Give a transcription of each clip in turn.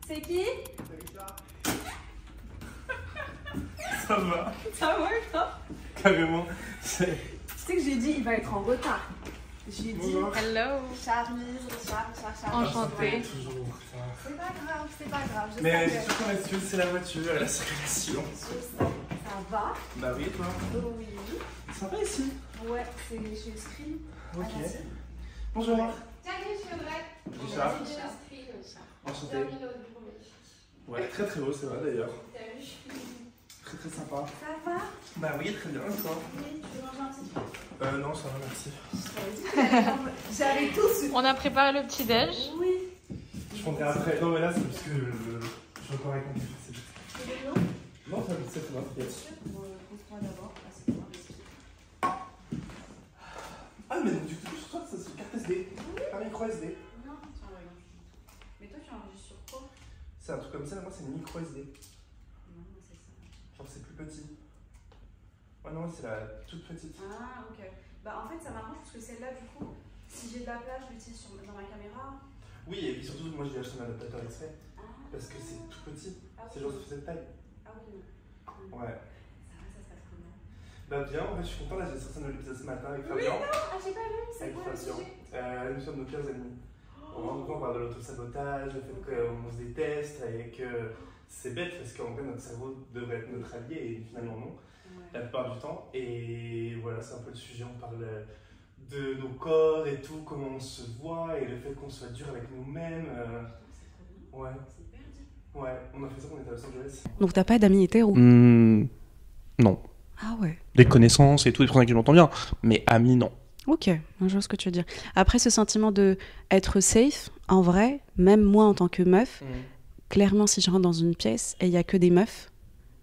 C'est qui? Ça va. Ça va, toi? Carrément. Tu sais que j'ai dit, il va être en retard. J'ai dit, Hello. Charmise, Richard. Enchantée. Toujours. C'est pas grave. Je Mais sais j'ai toujours l'habitude, c'est la voiture, la circulation. ça va. Bah oui, toi. Oui. Sympa ici. Ouais, c'est chez le screen. Ok. Ah, merci. Bonjour. Salut, je suis Audrey. Richard. Je suis Astrid. Enchanté. Bienvenue dans le bureau. Ouais, très très beau, c'est vrai d'ailleurs. Salut. Très très sympa. Ça va? Bah oui, très bien, et toi? Oui, tu veux manger un petit peu? Non, ça va, merci. J'avais tous. On a préparé le petit-déj. Oui. Je prendrai après. Non, mais là, c'est parce que je suis encore avec mon café, c'est juste. Et le nom? Non, c'est bon, t'inquiète. Compte-moi d'abord, parce que moi, je suis. Ah, mais donc, du coup, sur toi, ça se carte SD. Un micro SD. Non, tiens, regarde. Mais toi, tu enregistres sur quoi? C'est un truc comme ça, moi, c'est une micro SD. Non, c'est ça. Genre, c'est plus petit. Ouais, non, c'est la toute petite. Ah, ok. Bah, en fait, ça m'arrange parce que celle-là, du coup, si j'ai de la place, je l'utilise dans ma caméra. Oui, et puis surtout, moi, j'ai acheté un adaptateur exprès. Parce que c'est tout petit. C'est genre, ça fait cette taille. Ah oui, non. Ouais. Ça se passe comment? Bah, bien, en fait, je suis content. Là, j'ai sorti un nouvel épisode ce matin avec Oui, Fabien. non, ah, j'ai pas vu, c'est Avec quoi le Fabien. sujet? Nous sommes nos pires ennemis. En gros, on parle de l'autosabotage, le fait qu'on se déteste et que c'est bête parce qu'en vrai, notre cerveau devrait être notre allié et finalement non, la plupart du temps. Et voilà, c'est un peu le sujet. On parle de nos corps et tout, comment on se voit et le fait qu'on soit dur avec nous-mêmes. Ouais. Ouais, on a fait ça quand on était à Los Angeles. Donc t'as pas d'amis hétéros? Non. Ah ouais. Des connaissances et tout, des personnes avec qui je m'entends bien. Mais amis, non. Ok, je vois ce que tu veux dire. Après, ce sentiment de être safe, en vrai, même moi en tant que meuf, clairement, si je rentre dans une pièce et il y a que des meufs,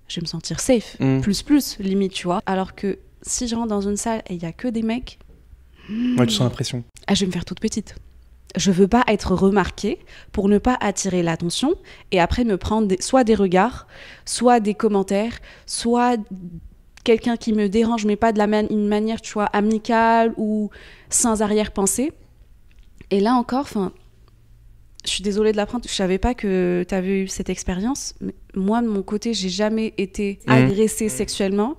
je vais me sentir safe. Plus, limite, tu vois. Alors que si je rentre dans une salle et il y a que des mecs... Ouais, tu sens la pression. Ah, je vais me faire toute petite. Je veux pas être remarquée pour ne pas attirer l'attention et après me prendre soit des regards, soit des commentaires, soit quelqu'un qui me dérange, mais pas de une manière, tu vois, amicale ou sans arrière-pensée. Et là encore, je suis désolée de l'apprendre, je savais pas que tu avais eu cette expérience. Mais moi, de mon côté, j'ai jamais été agressée sexuellement.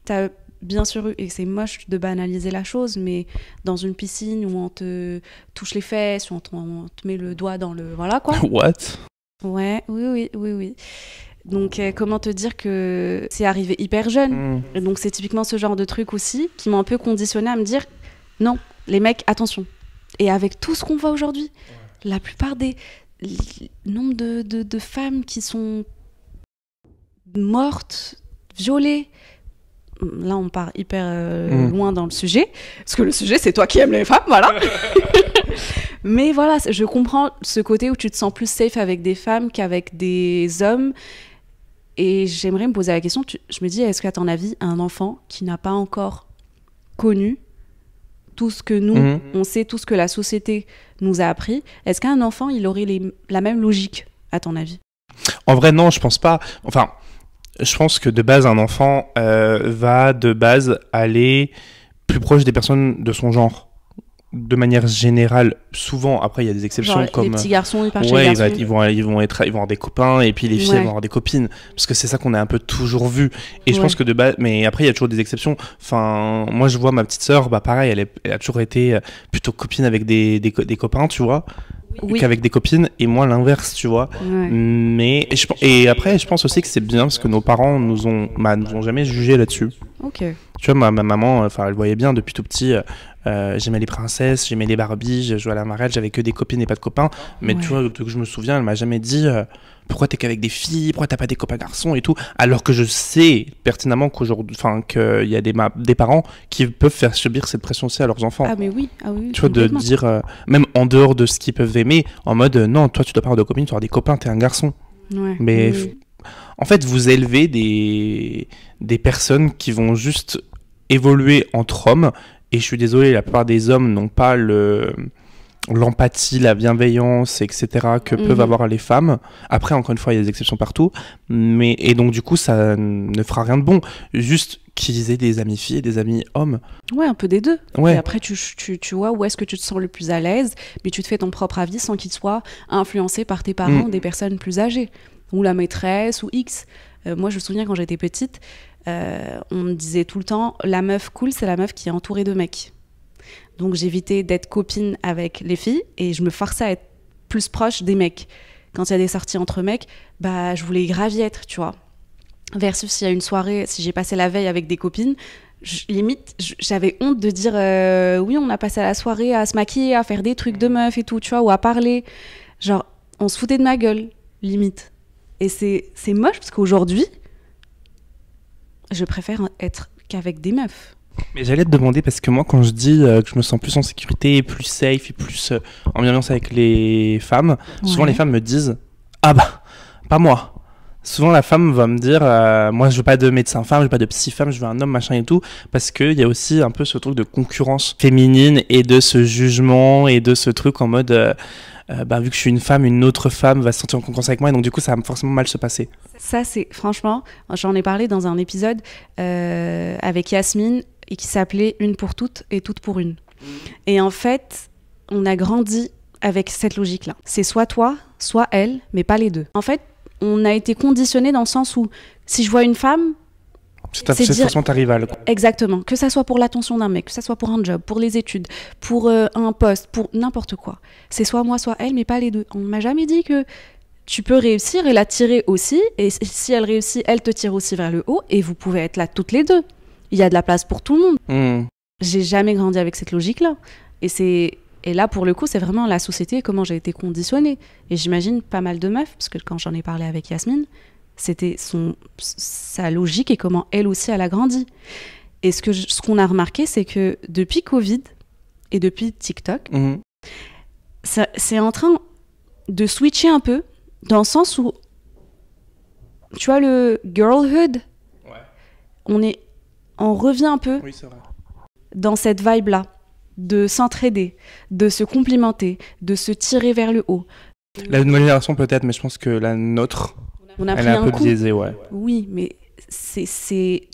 T'as bien sûr eu, et c'est moche de banaliser la chose, mais dans une piscine où on te touche les fesses, où on te met le doigt dans le... Voilà, quoi. What? Ouais, oui. Donc, comment te dire que c'est arrivé hyper jeune. Et donc, c'est typiquement ce genre de truc aussi qui m'ont un peu conditionné à me dire non, les mecs, attention. Et avec tout ce qu'on voit aujourd'hui, la plupart des nombres de femmes qui sont mortes, violées, là, on part hyper loin dans le sujet, parce que le sujet, c'est toi qui aimes les femmes, voilà. Mais voilà, je comprends ce côté où tu te sens plus safe avec des femmes qu'avec des hommes. Et j'aimerais me poser la question, je me dis, est-ce qu'à ton avis, un enfant qui n'a pas encore connu tout ce que nous, on sait, tout ce que la société nous a appris, est-ce qu'un enfant, il aurait la même logique, à ton avis? En vrai, non, je pense pas. Enfin, je pense que de base, un enfant va de base aller plus proche des personnes de son genre. De manière générale, souvent, après il y a des exceptions, genre, comme les petits garçons, ils partent chez ouais, les garçons. ils vont avoir des copains et puis les filles vont avoir des copines, parce que c'est ça qu'on a un peu toujours vu. Et je pense que de base, mais après il y a toujours des exceptions. Enfin, moi je vois ma petite sœur, bah pareil, elle a toujours été plutôt copine avec des copains, tu vois, qu'avec des copines, et moi l'inverse, tu vois. Mais et après je pense aussi que c'est bien parce que nos parents nous ont jamais jugé là-dessus. Ok. Tu vois, ma maman, elle voyait bien depuis tout petit. J'aimais les princesses, j'aimais les Barbies, je jouais à la marelle, j'avais que des copines et pas de copains. Mais tu vois, que je me souviens, elle m'a jamais dit pourquoi t'es qu'avec des filles, pourquoi t'as pas des copains garçons et tout. Alors que je sais pertinemment qu'aujourd'hui, qu'il y a des parents qui peuvent faire subir cette pression aussi à leurs enfants. Ah mais oui, tu vois, de dire, même en dehors de ce qu'ils peuvent aimer, en mode non, toi tu dois pas avoir de copines, tu dois avoir des copains, t'es un garçon. Mais en fait, vous élevez des personnes qui vont juste évoluer entre hommes. Et je suis désolé, la plupart des hommes n'ont pas l'empathie, la bienveillance, etc. que peuvent avoir les femmes. Après, encore une fois, il y a des exceptions partout. Et donc, du coup, ça ne fera rien de bon. Juste qu'ils aient des amis filles et des amis hommes. Ouais, un peu des deux. Ouais. Et après, tu vois où est-ce que tu te sens le plus à l'aise, mais tu te fais ton propre avis sans qu'il soit influencé par tes parents, des personnes plus âgées, ou la maîtresse, ou X. Moi, je me souviens quand j'étais petite, on me disait tout le temps, la meuf cool, c'est la meuf qui est entourée de mecs. Donc j'évitais d'être copine avec les filles et je me forçais à être plus proche des mecs. Quand il y a des sorties entre mecs, bah je voulais grave y être, tu vois. Versus s'il y a une soirée, si j'ai passé la veille avec des copines, j'avais honte de dire oui, on a passé la soirée à se maquiller, à faire des trucs de meuf et tout, tu vois, ou à parler. Genre, on se foutait de ma gueule, limite. Et c'est moche parce qu'aujourd'hui, je préfère être qu'avec des meufs. Mais j'allais te demander, parce que moi, quand je dis que je me sens plus en sécurité, plus safe et plus en bienveillance avec les femmes, souvent les femmes me disent « Ah bah, pas moi !» Souvent, la femme va me dire moi, je veux pas de médecin femme, je veux pas de psy femme, je veux un homme, machin et tout. Parce qu'il y a aussi un peu ce truc de concurrence féminine et de ce jugement et de ce truc en mode vu que je suis une femme, une autre femme va se sentir en concurrence avec moi. Et donc, du coup, ça va forcément mal se passer. Ça, c'est franchement, j'en ai parlé dans un épisode avec Yasmine et qui s'appelait Une pour toutes et toutes pour une. Et en fait, on a grandi avec cette logique-là. C'est soit toi, soit elle, mais pas les deux. En fait, on a été conditionné dans le sens où si je vois une femme, c'est forcément ta rivale. Exactement. Que ça soit pour l'attention d'un mec, que ça soit pour un job, pour les études, pour un poste, pour n'importe quoi. C'est soit moi, soit elle, mais pas les deux. On m'a jamais dit que tu peux réussir et la tirer aussi. Et si elle réussit, elle te tire aussi vers le haut. Et vous pouvez être là toutes les deux. Il y a de la place pour tout le monde. J'ai jamais grandi avec cette logique-là. Et là, pour le coup, c'est vraiment la société et comment j'ai été conditionnée. Et j'imagine pas mal de meufs, parce que quand j'en ai parlé avec Yasmine, c'était sa logique et comment elle aussi, elle a grandi. Et ce qu'on a remarqué, c'est que depuis Covid et depuis TikTok, c'est en train de switcher un peu, dans le sens où, tu vois, le girlhood, on revient un peu dans cette vibe-là, de s'entraider, de se complimenter, de se tirer vers le haut. La nouvelle génération peut-être, mais je pense que la nôtre, elle est un peu biaisée, ouais. Oui, mais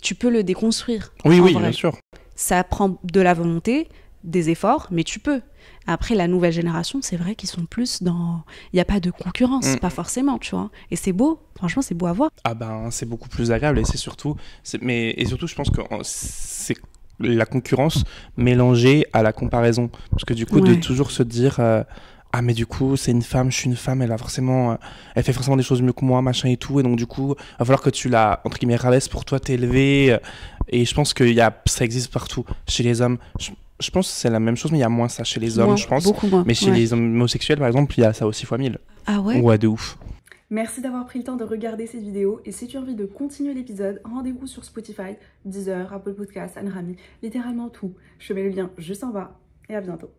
tu peux le déconstruire. Oui, bien sûr. Ça prend de la volonté, des efforts, mais tu peux. Après, la nouvelle génération, c'est vrai qu'ils sont plus dans... Il n'y a pas de concurrence, pas forcément, tu vois. Et c'est beau, franchement, c'est beau à voir. Ah ben, c'est beaucoup plus agréable, et c'est surtout... Et surtout, je pense que c'est la concurrence mélangée à la comparaison. Parce que du coup, de toujours se dire... ah mais du coup c'est une femme, je suis une femme, elle fait forcément des choses mieux que moi, machin et tout, et donc du coup il va falloir que tu la, entre guillemets, rabaisses pour toi t'élever, et je pense que ça existe partout, chez les hommes, je pense que c'est la même chose, mais il y a moins ça chez les hommes, je pense, beaucoup moins. Mais chez les homosexuels par exemple, il y a ça aussi fois 1000. Ah ouais? Ouais, de ouf. Merci d'avoir pris le temps de regarder cette vidéo, et si tu as envie de continuer l'épisode, rendez-vous sur Spotify, Deezer, Apple Podcasts, Anrami, littéralement tout. Je mets le lien juste en bas, et à bientôt.